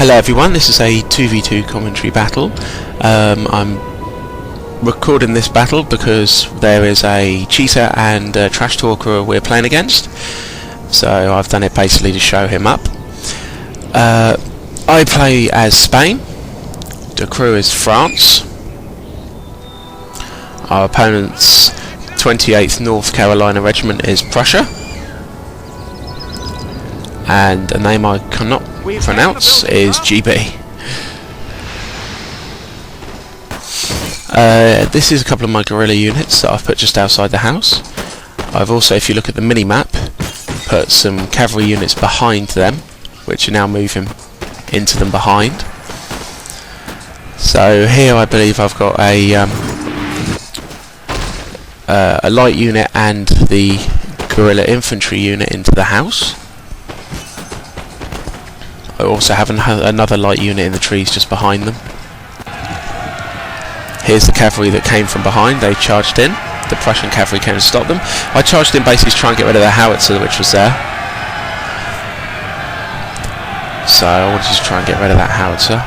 Hello everyone, this is a 2v2 commentary battle. I'm recording this battle because there is a cheater and a trash talker we're playing against, so I've done it basically to show him up. I play as Spain, the crew is France, our opponent's 28th North Carolina Regiment is Prussia, and a name I cannot pronounce is GB. This is a couple of my guerrilla units that I've put just outside the house. I've also, if you look at the mini-map, put some cavalry units behind them, which are now moving into them behind. So here I believe I've got a light unit and the guerrilla infantry unit into the house. I also have another light unit in the trees just behind them. Here's the cavalry that came from behind. They charged in. The Prussian cavalry came to stop them. I charged in basically to try and get rid of the howitzer which was there. So I wanted to try and get rid of that howitzer,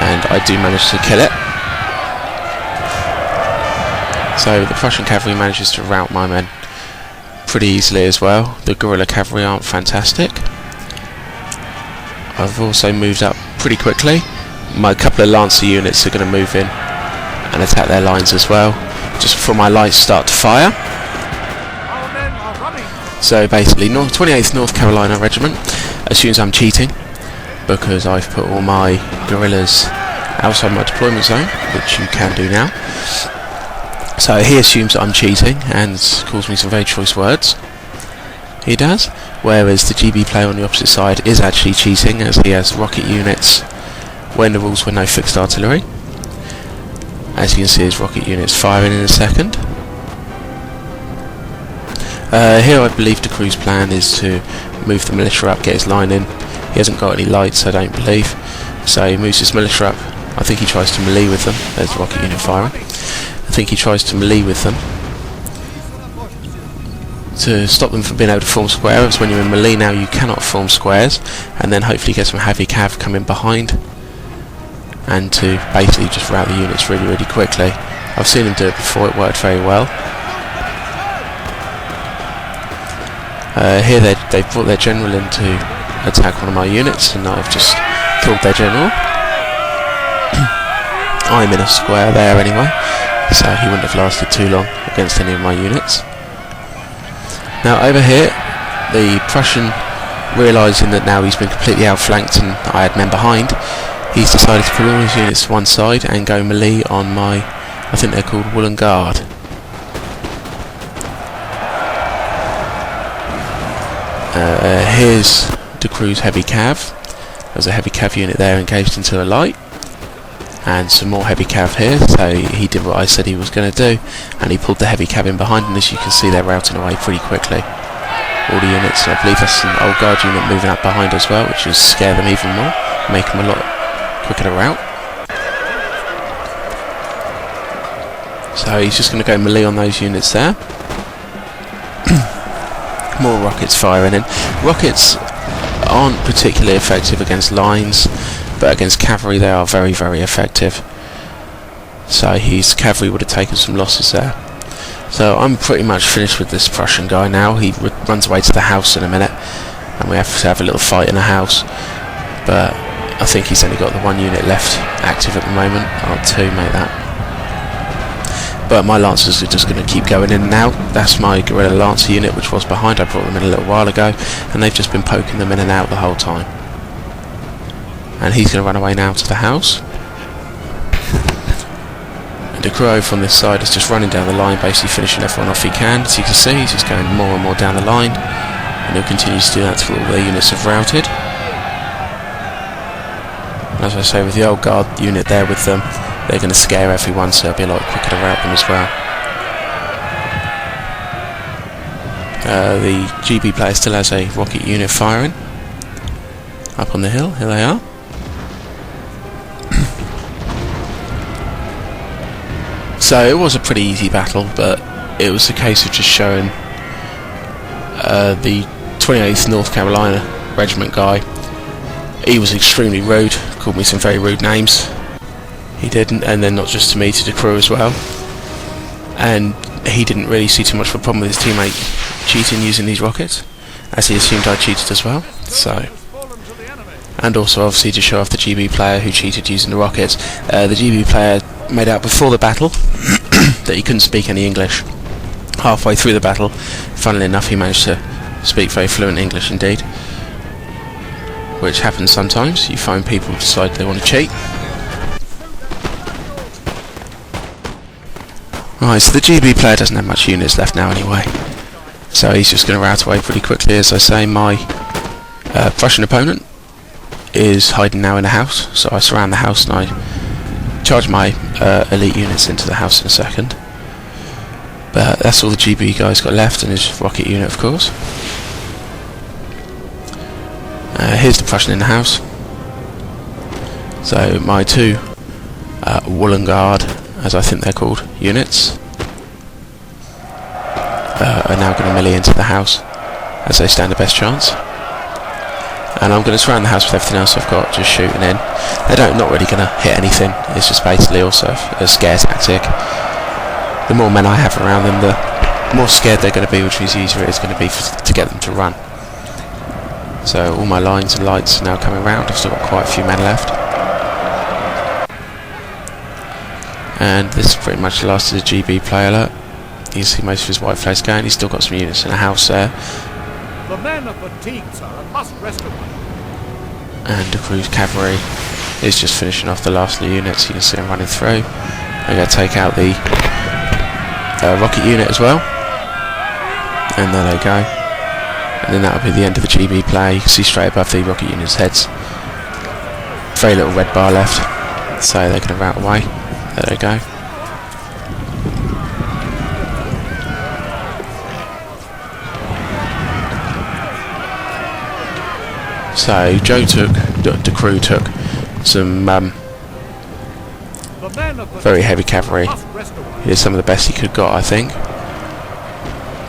and I do manage to kill it. So the Prussian cavalry manages to rout my men pretty easily as well. The guerrilla cavalry aren't fantastic. I've also moved up pretty quickly. My couple of lancer units are going to move in and attack their lines as well, just before my lights start to fire. So basically 28th North Carolina Regiment assumes I'm cheating because I've put all my guerrillas outside my deployment zone, which you can do now. So he assumes that I'm cheating and calls me some very choice words. He does. Whereas the GB player on the opposite side is actually cheating, as he has rocket units when the rules were no fixed artillery. As you can see, his rocket units firing in a second. Here I believe the crew's plan is to move the militia up, get his line in. He hasn't got any lights, I don't believe, so he moves his militia up. I think he tries to melee with them. There's the rocket unit firing. I think he tries to melee with them to stop them from being able to form squares. When you're in melee now you cannot form squares, and then hopefully get some heavy cav coming behind and to basically just rout the units really quickly. I've seen him do it before, it worked very well. Here they've brought their general in to attack one of my units, and I've just killed their general. I'm in a square there anyway, so he wouldn't have lasted too long against any of my units. Now over here, the Prussian, realising that now he's been completely outflanked and I had men behind, he's decided to pull all his units to one side and go melee on my, I think they're called Woolen Guard. Here's the crew's heavy cav. There's a heavy cav unit there engaged into a light, and some more heavy cav here, so he did what I said he was going to do, and he pulled the heavy cav in behind, and as you can see they're routing away pretty quickly. All the units, and I believe that's an old guard unit moving up behind as well, which will scare them even more, make them a lot quicker to rout. So he's just going to go melee on those units there. More rockets firing in. Rockets aren't particularly effective against lines, but against cavalry they are very effective. So his cavalry would have taken some losses there. So I'm pretty much finished with this Prussian guy now. He runs away to the house in a minute, and we have to have a little fight in the house. But I think he's only got the one unit left active at the moment. Or two, make that. But my lancers are just going to keep going in and out. That's my guerrilla lancer unit, which was behind. I brought them in a little while ago, and they've just been poking them in and out the whole time. And he's going to run away now to the house. And the crew over on this side is just running down the line, basically finishing everyone off he can. As you can see, he's just going more and more down the line, and he'll continue to do that until all their units have routed. And as I say, with the old guard unit there with them, they're going to scare everyone, so it'll be a lot quicker to rout them as well. The GB player still has a rocket unit firing up on the hill. Here they are. So it was a pretty easy battle, but it was a case of just showing the 28th North Carolina Regiment guy He was extremely rude, called me some very rude names. He didn't, and then not just to me, to the crew as well. And he didn't really see too much of a problem with his teammate cheating using these rockets, as he assumed I cheated as well. So, and also obviously to show off the GB player who cheated using the rockets. The GB player made out before the battle that he couldn't speak any English. Halfway through the battle, funnily enough, he managed to speak very fluent English indeed, which happens sometimes. You find people decide they want to cheat. Right, so the GB player doesn't have much units left now anyway, so he's just going to rout away pretty quickly. As I say, my Prussian opponent is hiding now in a house, so I surround the house and I charge my elite units into the house in a second. But that's all the GB guy's got left, and his rocket unit, of course. Here's the Prussian in the house. So my two Woolen Guard, as I think they're called, units are now going to melee into the house, as they stand the best chance. And I'm going to surround the house with everything else I've got, just shooting in. They're not really going to hit anything. It's just basically also a scare tactic. The more men I have around them, the more scared they're going to be, which means the easier it is going to be to get them to run. So all my lines and lights are now coming round. I've still got quite a few men left. And this is pretty much the last of the GB play alert. You can see most of his white flags going. He's still got some units in a house there. The men are fatigued, sir, and must rest a while. And the crew's cavalry is just finishing off the last of the units. You can see them running through. They're going to take out the rocket unit as well. And there they go. And then that'll be the end of the GB play. You can see straight above the rocket unit's heads. Very little red bar left. So they're going to rout away. There they go. So Joe took, the crew took some very heavy cavalry. He did some of the best he could got, I think,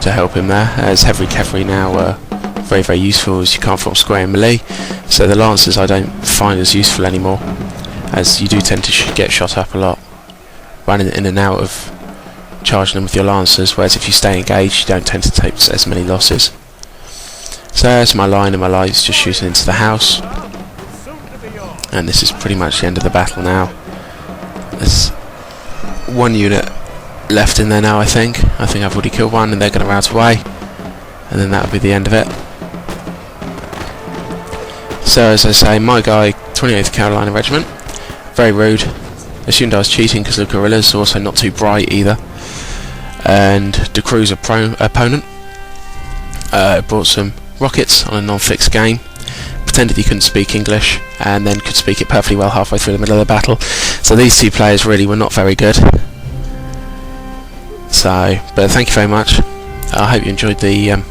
to help him there. As heavy cavalry now very, very useful, as you can't form square in melee. So the lancers I don't find as useful anymore, as you do tend to get shot up a lot, running in and out of charging them with your lancers, whereas if you stay engaged you don't tend to take as many losses. So there's my line and my lights just shooting into the house, and this is pretty much the end of the battle now. There's one unit left in there now, I think I've already killed one, and they're going to rout away, and then that'll be the end of it. So as I say, my guy, 28th Carolina Regiment, very rude, assumed I was cheating because of the guerrillas, also not too bright either. And the crew's opponent brought some rockets on a non-fixed game, pretended he couldn't speak English, and then could speak it perfectly well halfway through the middle of the battle. So these two players really were not very good. So, but thank you very much. I hope you enjoyed the